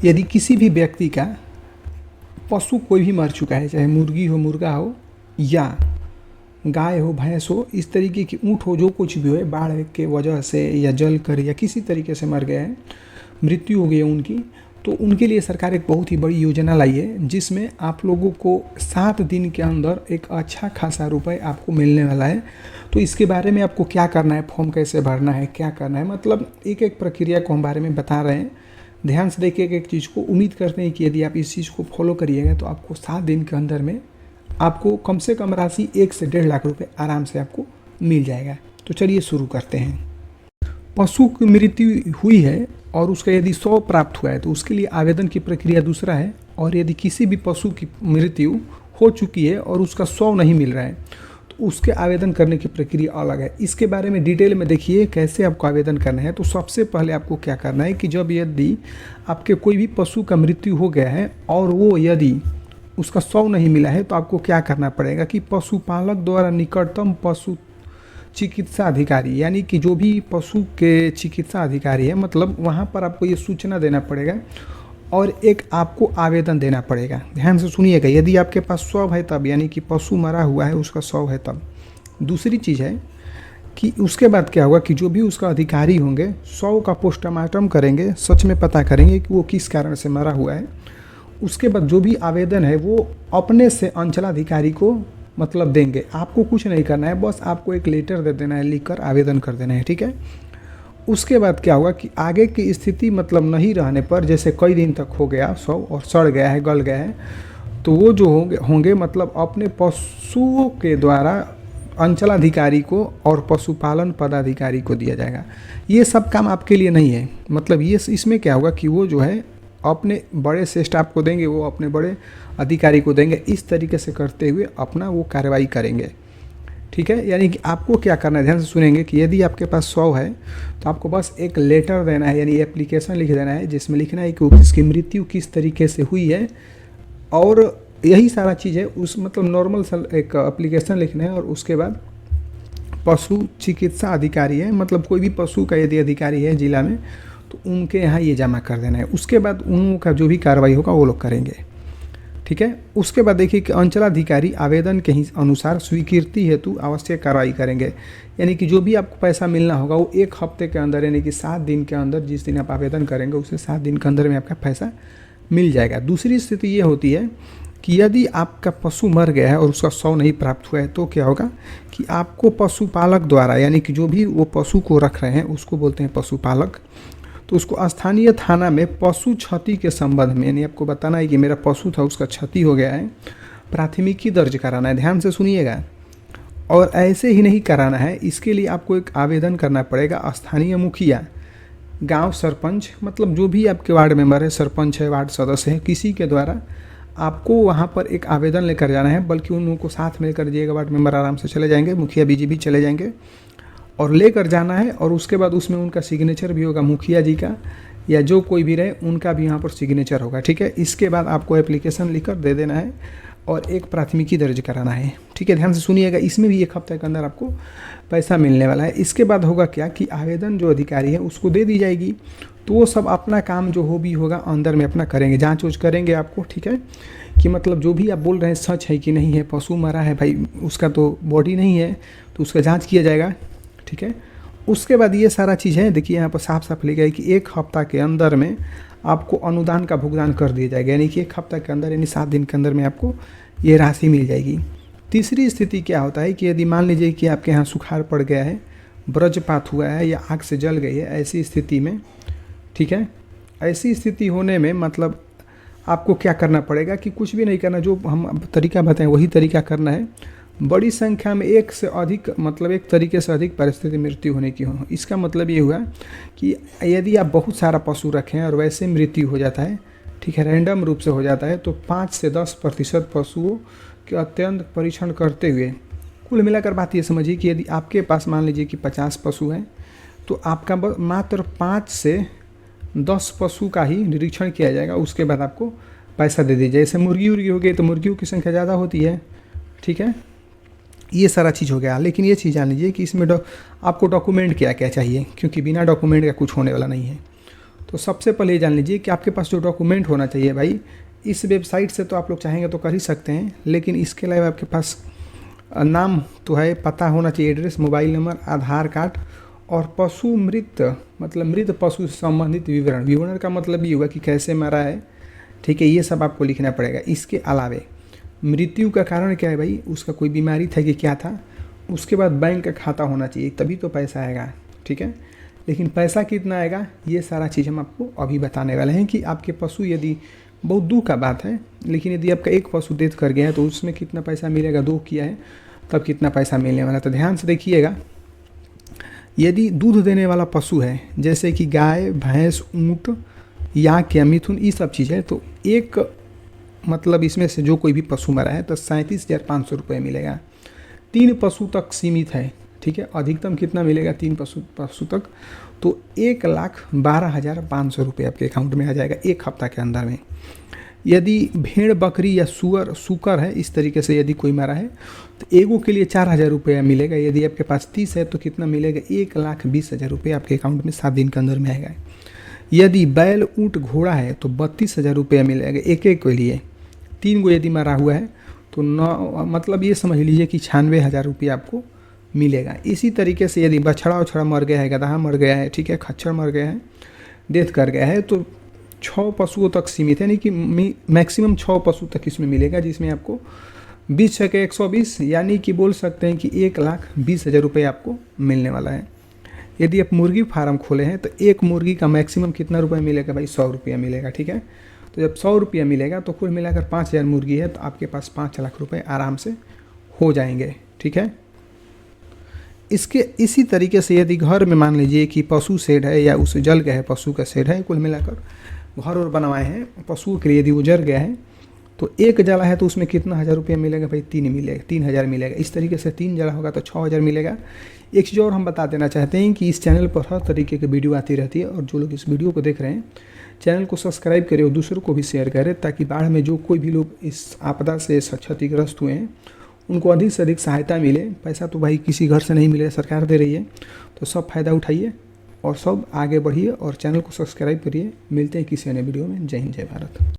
यदि किसी भी व्यक्ति का पशु कोई भी मर चुका है, चाहे मुर्गी हो, मुर्गा हो, या गाय हो, भैंस हो, इस तरीके की ऊँट हो, जो कुछ भी हो, बाढ़ के वजह से या जल कर या किसी तरीके से मर गए हैं, मृत्यु हो गई है उनकी, तो उनके लिए सरकार एक बहुत ही बड़ी योजना लाई है, जिसमें आप लोगों को 7 दिन के अंदर एक अच्छा खासा रुपए आपको मिलने वाला है। तो इसके बारे में आपको क्या करना है, फॉर्म कैसे भरना है, क्या करना है, मतलब एक एक प्रक्रिया को हम बारे में बता रहे हैं। ध्यान से देखिए एक एक चीज़ को। उम्मीद करते हैं कि यदि आप इस चीज़ को फॉलो करिएगा तो आपको 7 दिन के अंदर में आपको कम से कम राशि 1 से 1.5 लाख रुपए आराम से आपको मिल जाएगा। तो चलिए शुरू करते हैं। पशु की मृत्यु हुई है और उसका यदि 100 प्राप्त हुआ है तो उसके लिए आवेदन की प्रक्रिया दूसरा है, और यदि किसी भी पशु की मृत्यु हो चुकी है और उसका 100 नहीं मिल रहा है तो उसके आवेदन करने की प्रक्रिया अलग है। इसके बारे में डिटेल में देखिए कैसे आपको आवेदन करना है। तो सबसे पहले आपको क्या करना है कि जब यदि आपके कोई भी पशु का मृत्यु हो गया है और वो यदि उसका 100 नहीं मिला है तो आपको क्या करना पड़ेगा कि पशुपालक द्वारा निकटतम पशु चिकित्सा अधिकारी, यानी कि जो भी पशु के चिकित्सा अधिकारी है, मतलब वहाँ पर आपको ये सूचना देना पड़ेगा और एक आपको आवेदन देना पड़ेगा। ध्यान से सुनिएगा, यदि आपके पास 100 है तब, यानी कि पशु मरा हुआ है उसका 100 है तब। दूसरी चीज़ है कि उसके बाद क्या होगा कि जो भी उसका अधिकारी होंगे 100 का पोस्टमार्टम करेंगे, सच में पता करेंगे कि वो किस कारण से मरा हुआ है। उसके बाद जो भी आवेदन है वो अपने से अंचलाधिकारी को मतलब देंगे। आपको कुछ नहीं करना है, बस आपको एक लेटर दे देना है, लिखकर आवेदन कर देना है, ठीक है। उसके बाद क्या होगा कि आगे की स्थिति मतलब नहीं रहने पर, जैसे कई दिन तक हो गया 100 और सड़ गया है, गल गया है, तो वो जो होंगे मतलब अपने पशुओं के द्वारा अंचलाधिकारी को और पशुपालन पदाधिकारी को दिया जाएगा। ये सब काम आपके लिए नहीं है, मतलब ये इसमें क्या होगा कि वो जो है अपने बड़े से स्टाफ को देंगे, वो अपने बड़े अधिकारी को देंगे। इस तरीके से करते हुए अपना वो कार्रवाई करेंगे, ठीक है। यानी कि आपको क्या करना है, ध्यान से सुनेंगे कि यदि आपके पास 100 है तो आपको बस एक लेटर देना है, यानी एप्लीकेशन लिख देना है, जिसमें लिखना है कि उसकी मृत्यु किस तरीके से हुई है, और यही सारा चीज़ है। उस मतलब नॉर्मल एक एप्लीकेशन लिखना है, और उसके बाद पशु चिकित्सा अधिकारी है, मतलब कोई भी पशु का यदि अधिकारी है जिला में, तो उनके यहाँ ये जमा कर देना है। उसके बाद उनका जो भी कार्रवाई होगा वो लोग करेंगे, ठीक है। उसके बाद देखिए कि अंचलाधिकारी आवेदन के ही अनुसार स्वीकृति हेतु आवश्यक कार्रवाई करेंगे, यानी कि जो भी आपको पैसा मिलना होगा वो 1 हफ्ते के अंदर, यानी कि 7 दिन के अंदर, जिस दिन आप आवेदन करेंगे उससे 7 दिन के अंदर में आपका पैसा मिल जाएगा। दूसरी स्थिति ये होती है कि यदि आपका पशु मर गया है और उसका 100 नहीं प्राप्त हुआ है तो क्या होगा कि आपको पशुपालक द्वारा, यानी कि जो भी वो पशु को रख रहे हैं उसको बोलते हैं पशुपालक, तो उसको स्थानीय थाना में पशु क्षति के संबंध में, यानी आपको बताना है कि मेरा पशु था उसका क्षति हो गया है, प्राथमिकी दर्ज कराना है। ध्यान से सुनिएगा, और ऐसे ही नहीं कराना है, इसके लिए आपको एक आवेदन करना पड़ेगा स्थानीय मुखिया, गांव सरपंच, मतलब जो भी आपके वार्ड मेंबर है, सरपंच है, वार्ड सदस्य है, किसी के द्वारा आपको वहाँ पर एक आवेदन लेकर जाना है। बल्कि उन लोगों को साथ में लेकर जाइएगा, वार्ड मेंबर आराम से चले जाएंगे, मुखिया बीजी भी चले जाएंगे, और लेकर जाना है। और उसके बाद उसमें उनका सिग्नेचर भी होगा, मुखिया जी का या जो कोई भी रहे उनका भी यहाँ पर सिग्नेचर होगा, ठीक है। इसके बाद आपको एप्लीकेशन लिखकर दे देना है और एक प्राथमिकी दर्ज कराना है, ठीक है। ध्यान से सुनिएगा, इसमें भी 1 हफ्ते के अंदर आपको पैसा मिलने वाला है। इसके बाद होगा क्या कि आवेदन जो अधिकारी है उसको दे दी जाएगी, तो वो सब अपना काम जो हो भी होगा अंदर में अपना करेंगे, जाँच वूँच करेंगे आपको, ठीक है, कि मतलब जो भी आप बोल रहे हैं सच है कि नहीं है, पशु मरा है भाई, उसका तो बॉडी नहीं है, तो उसका जाँच किया जाएगा, ठीक है। उसके बाद ये सारा चीज़ है, देखिए यहाँ पर साफ साफ लिखा है कि 1 हफ्ता के अंदर में आपको अनुदान का भुगतान कर दिया जाएगा, यानी कि 1 हफ्ता के अंदर, यानी 7 दिन के अंदर में आपको ये राशि मिल जाएगी। तीसरी स्थिति क्या होता है कि यदि मान लीजिए कि आपके यहाँ सुखाड़ पड़ गया है, वज्रपात हुआ है या आग से जल गई है, ऐसी स्थिति में, ठीक है, ऐसी स्थिति होने में मतलब आपको क्या करना पड़ेगा कि कुछ भी नहीं करना, जो हम तरीका बताएं वही तरीका करना है। बड़ी संख्या में 1 से अधिक, मतलब एक तरीके से अधिक परिस्थिति मृत्यु होने की हो, इसका मतलब ये हुआ कि यदि आप बहुत सारा पशु रखें और वैसे मृत्यु हो जाता है, ठीक है, रैंडम रूप से हो जाता है, तो 5 से 10% पशुओं के अत्यंत परीक्षण करते हुए, कुल मिलाकर बात ये समझिए कि यदि आपके पास मान लीजिए कि 50 पशु हैं तो आपका मात्र 5 से 10 पशु का ही निरीक्षण किया जाएगा, उसके बाद आपको पैसा दे दीजिए। जैसे मुर्गी उर्गी हो गई तो मुर्गियों की संख्या ज़्यादा होती है, ठीक है, ये सारा चीज़ हो गया। लेकिन ये चीज़ जान लीजिए कि इसमें आपको डॉक्यूमेंट क्या क्या चाहिए, क्योंकि बिना डॉक्यूमेंट का कुछ होने वाला नहीं है। तो सबसे पहले ये जान लीजिए कि आपके पास जो डॉक्यूमेंट होना चाहिए भाई, इस वेबसाइट से तो आप लोग चाहेंगे तो कर ही सकते हैं, लेकिन इसके अलावा आपके पास नाम तो है, पता होना चाहिए, एड्रेस, मोबाइल नंबर, आधार कार्ड और पशु मृत मतलब मृत पशु से संबंधित विवरण। विवरण का मतलब ये हुआ कि कैसे मरा है, ठीक है, ये सब आपको लिखना पड़ेगा। इसके अलावे मृत्यु का कारण क्या है भाई, उसका कोई बीमारी था कि क्या था, उसके बाद बैंक का खाता होना चाहिए, तभी तो पैसा आएगा, ठीक है। लेकिन पैसा कितना आएगा ये सारा चीज़ हम आपको अभी बताने वाले हैं कि आपके पशु यदि, बहुत दुख का बात है, लेकिन यदि आपका एक पशु डेथ कर गया है तो उसमें कितना पैसा मिलेगा, 2 किया है तब कितना पैसा मिलने वाला है। तो ध्यान से देखिएगा, यदि दूध देने वाला पशु है जैसे कि गाय, भैंस, ऊँट, याक या मिथुन, ये सब चीज़ है, तो एक मतलब इसमें से जो कोई भी पशु मरा है तो 37,500 रुपये मिलेगा। 3 पशु तक सीमित है, ठीक है, अधिकतम कितना मिलेगा 3 पशु तक, तो 1,12,500 रुपये आपके अकाउंट में आ जाएगा एक हफ्ता के अंदर में। यदि भेड़, बकरी या सूकर है, इस तरीके से यदि कोई मरा है तो एगो के लिए 4,000 रुपया मिलेगा। यदि आपके पास 30 है तो कितना मिलेगा, 1,20,000 रुपये आपके अकाउंट में 7 दिन के अंदर में आएगा। यदि बैल, ऊँट, घोड़ा है तो 32,000 रुपया मिलेगा एक एक के लिए। 3 गो यदि मरा हुआ है तो 9 मतलब ये समझ लीजिए कि 96,000 रुपया आपको मिलेगा। इसी तरीके से यदि बछड़ा उछड़ा मर गया है, गधा मर गया है, ठीक है, खच्चर मर गया है, डेथ कर गया है, तो 6 पशुओं तक सीमित है, यानी कि मैक्सिमम 6 पशु तक इसमें मिलेगा, जिसमें आपको 20 छके 120, यानी कि बोल सकते हैं कि 1,20,000 रुपये आपको मिलने वाला है। यदि आप मुर्गी फार्म खोले हैं तो एक मुर्गी का मैक्सिमम कितना रुपये मिलेगा भाई, 100 रुपया मिलेगा, ठीक है। तो जब 100 रुपया मिलेगा तो कुल मिलाकर 5,000 मुर्गी है तो आपके पास 5 लाख रुपये आराम से हो जाएंगे, ठीक है। इसी तरीके से यदि घर में मान लीजिए कि पशु शेड है या उसे जल गया है, पशु का शेड है, कुल मिलाकर घर और बनवाए हैं पशुओं के लिए, यदि वो जल गया है तो एक जला है तो उसमें कितना 1,000 रुपया मिलेगा भाई, 3,000 मिलेगा। इस तरीके से 3 जला होगा तो 6,000 मिलेगा। एक चीज़ और हम बता देना चाहते हैं कि इस चैनल पर हर तरीके की वीडियो आती रहती है, और जो लोग इस वीडियो को देख रहे हैं चैनल को सब्सक्राइब करें और दूसरों को भी शेयर करें, ताकि बाढ़ में जो कोई भी लोग इस आपदा से क्षतिग्रस्त हुए हैं उनको अधिक से अधिक सहायता मिले। पैसा तो भाई किसी घर से नहीं मिलेगा, सरकार दे रही है, तो सब फायदा उठाइए और सब आगे बढ़िए और चैनल को सब्सक्राइब करिए। मिलते हैं किसी अन्य वीडियो में। जय हिंद, जय भारत।